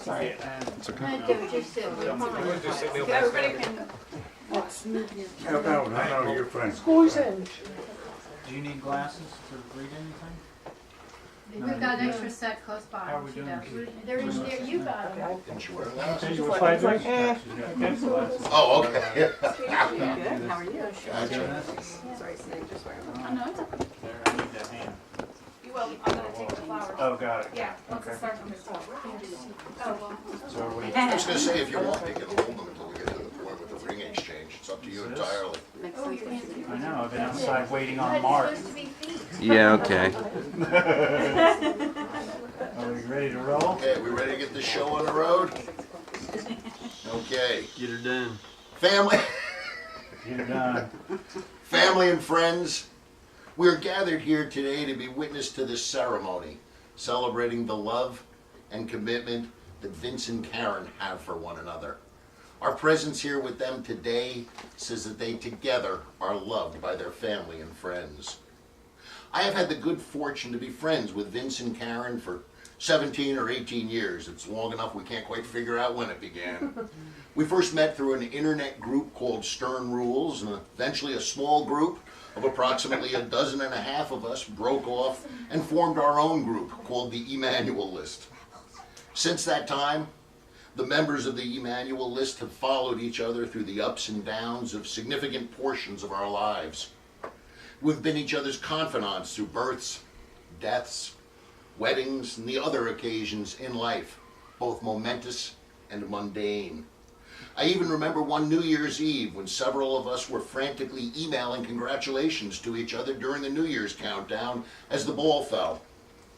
Sorry. It's okay. Everybody can. No, you're fine. Squeeze in. Do you need glasses to read anything? We've got an extra set close by. How are we doing? They're in there, you got them. Didn't you wear glasses? Okay, you were fine. Like, Oh, okay. Good, how are you? Gotcha. Sorry, Snake, just wear them. Oh, no, it's okay. There, I need that hand. You will, I'm gonna take the flowers. Oh, got it. Yeah, once it starts on this top. Oh, well. So are we? I was gonna say, if you want, you can hold them until we get to the point with the ring exchange. It's up to you entirely. Oh, your hands are I know, I've been outside waiting But on it's Mark. supposed to be feet. Yeah, okay. Are we ready to roll? Okay, we ready to get this show on the road? Okay. Get her done. Family, You're done. family and friends, we are gathered here today to be witness to this ceremony, celebrating the love and commitment that Vince and Karen have for one another. Our presence here with them today says that they together are loved by their family and friends. I have had the good fortune to be friends with Vince and Karen for 17 or 18 years. It's long enough we can't quite figure out when it began. We first met through an internet group called Stern Rules, and eventually a small group of approximately 12 of us broke off and formed our own group called the Emmanuel List. Since that time, the members of the Emmanuel List have followed each other through the ups and downs of significant portions of our lives. We've been each other's confidants through births, deaths, weddings, and the other occasions in life, both momentous and mundane. I even remember one New Year's Eve when several of us were frantically emailing congratulations to each other during the New Year's countdown as the ball fell.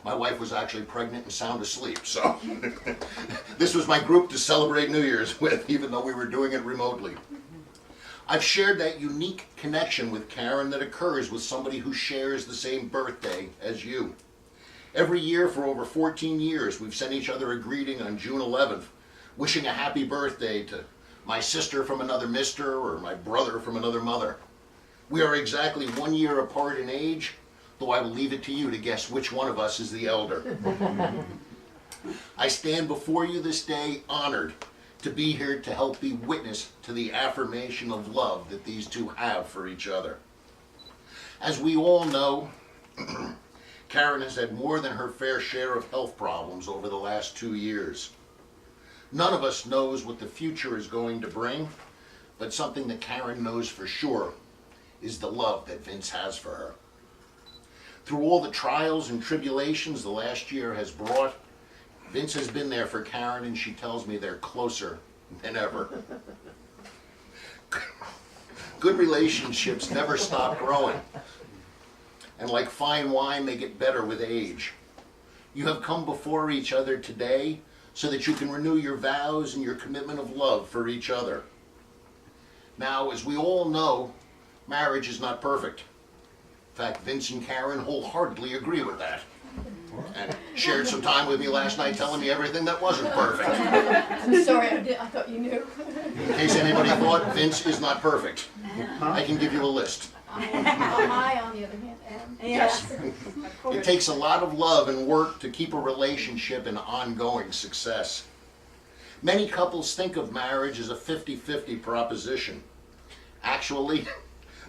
My wife was actually pregnant and sound asleep, so this was my group to celebrate New Year's with, even though we were doing it remotely. I've shared that unique connection with Karen that occurs with somebody who shares the same birthday as you. Every year for over 14 years, we've sent each other a greeting on June 11th, wishing a happy birthday to my sister from another mister or my brother from another mother. We are exactly 1 year apart in age, though I will leave it to you to guess which one of us is the elder. I stand before you this day honored to be here to help be witness to the affirmation of love that these two have for each other. As we all know, Karen has had more than her fair share of health problems over the last 2 years. None of us knows what the future is going to bring, but something that Karen knows for sure is the love that Vince has for her. Through all the trials and tribulations the last year has brought, Vince has been there for Karen, and she tells me they're closer than ever. Good relationships never stop growing, and like fine wine, they get better with age. You have come before each other today so that you can renew your vows and your commitment of love for each other. Now, as we all know, marriage is not perfect. In fact, Vince and Karen wholeheartedly agree with that, and shared some time with me last night telling me everything that wasn't perfect. I'm sorry, I thought you knew. In case anybody thought, Vince is not perfect. I can give you a list. I, on the other hand, am. Yes. It takes a lot of love and work to keep a relationship in ongoing success. Many couples think of marriage as a 50-50 proposition. Actually,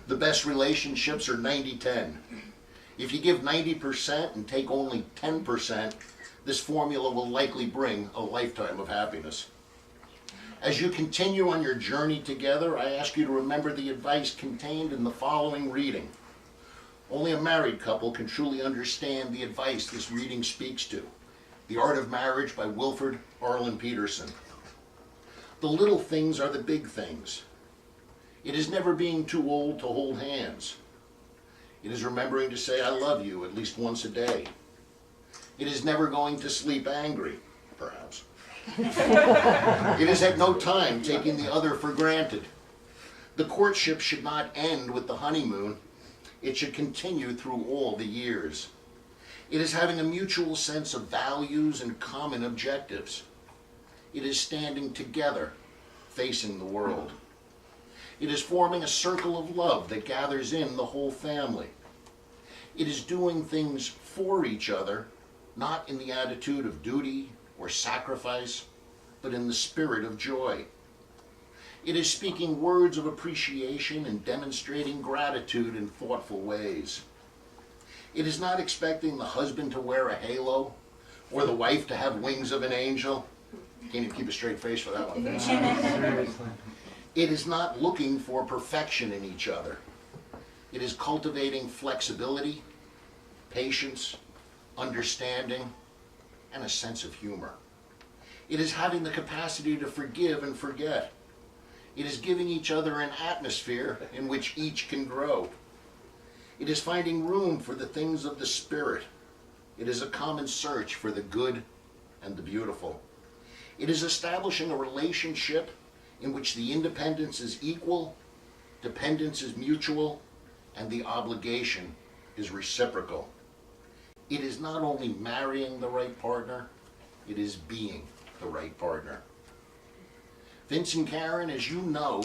the best relationships are 90-10. If you give 90% and take only 10%, this formula will likely bring a lifetime of happiness. As you continue on your journey together, I ask you to remember the advice contained in the following reading. Only a married couple can truly understand the advice this reading speaks to. The Art of Marriage by Wilford Arlen Peterson. The little things are the big things. It is never being too old to hold hands. It is remembering to say I love you at least once a day. It is never going to sleep angry, perhaps. It is at no time taking the other for granted. The courtship should not end with the honeymoon. It should continue through all the years. It is having a mutual sense of values and common objectives. It is standing together, facing the world. It is forming a circle of love that gathers in the whole family. It is doing things for each other, not in the attitude of duty or sacrifice but in the spirit of joy. It is speaking words of appreciation and demonstrating gratitude in thoughtful ways. It is not expecting the husband to wear a halo or the wife to have wings of an angel. Can't even keep a straight face for that one. Seriously. It is not looking for perfection in each other. It is cultivating flexibility, patience, understanding, and a sense of humor. It is having the capacity to forgive and forget. It is giving each other an atmosphere in which each can grow. It is finding room for the things of the Spirit. It is a common search for the good and the beautiful. It is establishing a relationship in which the independence is equal, dependence is mutual, and the obligation is reciprocal. It is not only marrying the right partner, it is being the right partner. Vince and Karen, as you know,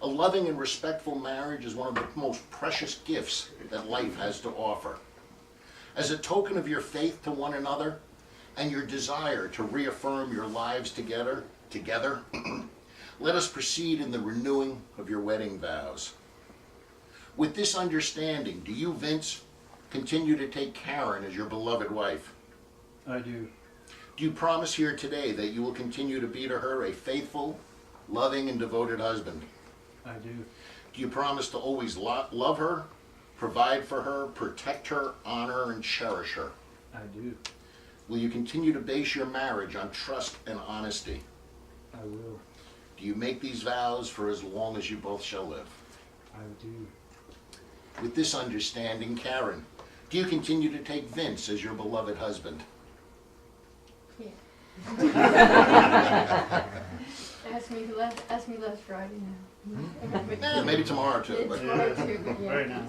a loving and respectful marriage is one of the most precious gifts that life has to offer. As a token of your faith to one another and your desire to reaffirm your lives together, let us proceed in the renewing of your wedding vows. With this understanding, do you, Vince, continue to take Karen as your beloved wife? I do. Do you promise here today that you will continue to be to her a faithful, loving, and devoted husband? I do. Do you promise to always love her, provide for her, protect her, honor, and cherish her? I do. Will you continue to base your marriage on trust and honesty? I will. Do you make these vows for as long as you both shall live? I do. With this understanding, Karen, do you continue to take Vince as your beloved husband? Yeah. Ask me last Friday now. Maybe tomorrow too. It's But hard to, yeah. Right now.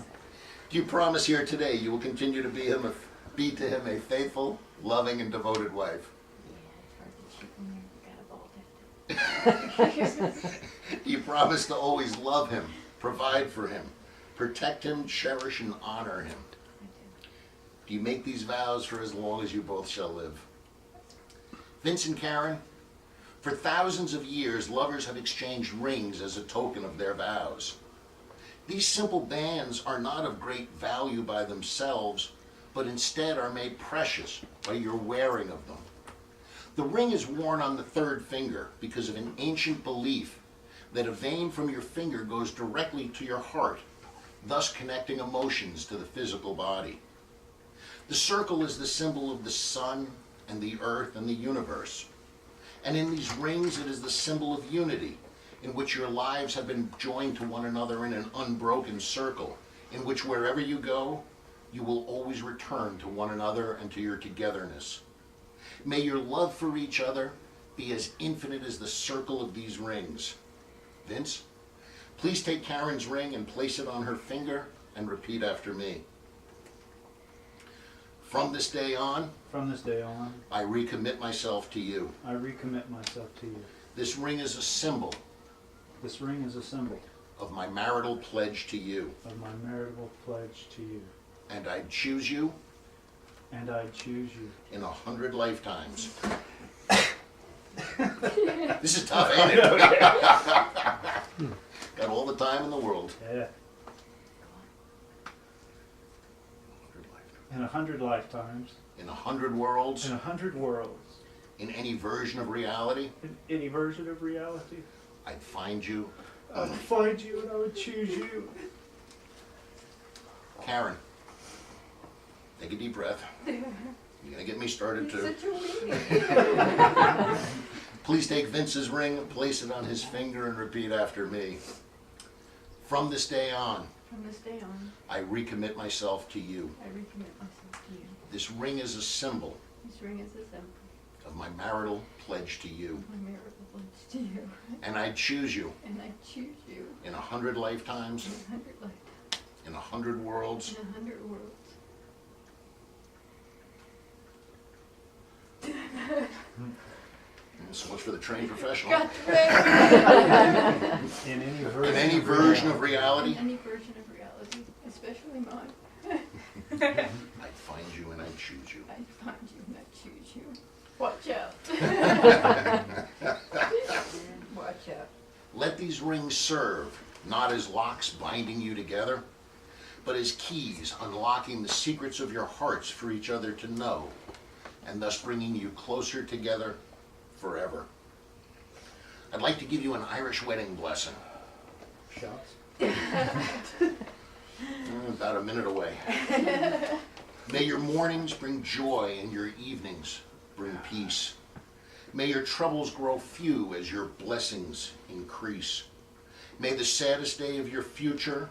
do you promise here today you will continue to be to him a faithful, loving, and devoted wife? Yeah, it's hard to cheat when you've got a ball test. Do you promise to always love him, provide for him, protect him, cherish, and honor him? Do you make these vows for as long as you both shall live? Vince and Karen, for thousands of years, lovers have exchanged rings as a token of their vows. These simple bands are not of great value by themselves, but instead are made precious by your wearing of them. The ring is worn on the third finger because of an ancient belief that a vein from your finger goes directly to your heart, thus connecting emotions to the physical body. The circle is the symbol of the sun and the earth and the universe. And in these rings it is the symbol of unity, in which your lives have been joined to one another in an unbroken circle, in which wherever you go, you will always return to one another and to your togetherness. May your love for each other be as infinite as the circle of these rings. Vince, please take Karen's ring and place it on her finger and repeat after me. From this day on, I recommit myself to you. I recommit myself to you. This ring is a symbol This ring is a symbol of my marital pledge to you. of my marital pledge to you. And I choose you And I choose you. in 100 lifetimes. This is tough, ain't it? Got all the time in the world. Yeah. 100 lifetimes. In 100 lifetimes. In 100 worlds. In 100 worlds. In any version of reality. In any version of reality. I'd find you. I would find you and I would choose you. Karen, take a deep breath. You're gonna get me started too. Such a weenie. Please take Vince's ring and place it on his finger and repeat after me. From this day on, From this day on, I recommit myself to you. I recommit myself to you. This ring is a symbol This ring is a symbol of my marital pledge to you. of my marital pledge to you. And I choose you And I choose you in 100 lifetimes, in 100 lifetimes, in 100 worlds, in 100 worlds. So much for the trained professional. Got the In any In version. any version of reality, In any version of reality, especially mine. I find you and I choose you. I find you and I choose you. Watch out. Watch out. Let these rings serve not as locks binding you together, but as keys unlocking the secrets of your hearts for each other to know, and thus bringing you closer together forever. I'd like to give you an Irish wedding blessing. Shots. About a minute away. May your mornings bring joy and your evenings bring peace. May your troubles grow few as your blessings increase. May the saddest day of your future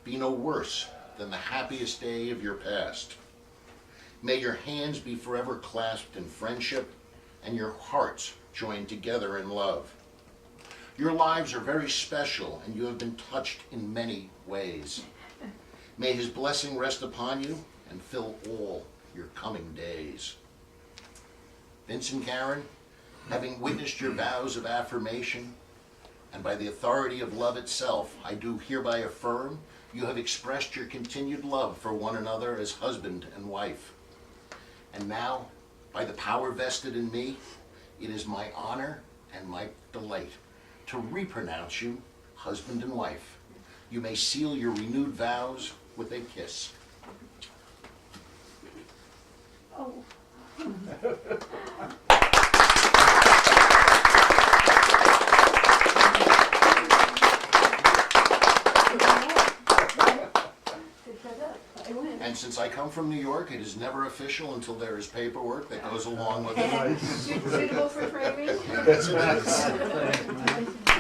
be no worse than the happiest day of your past. May your hands be forever clasped in friendship and your hearts joined together in love. Your lives are very special and you have been touched in many ways. May his blessing rest upon you and fill all your coming days. Vince and Karen, having witnessed your vows of affirmation, and by the authority of love itself, I do hereby affirm you have expressed your continued love for one another as husband and wife. And now, by the power vested in me, it is my honor and my delight to repronounce you husband and wife. You may seal your renewed vows with a kiss. Oh. I win. And since I come from New York, it is never official until there is paperwork that goes along with it. Suitable for framing? That's nice.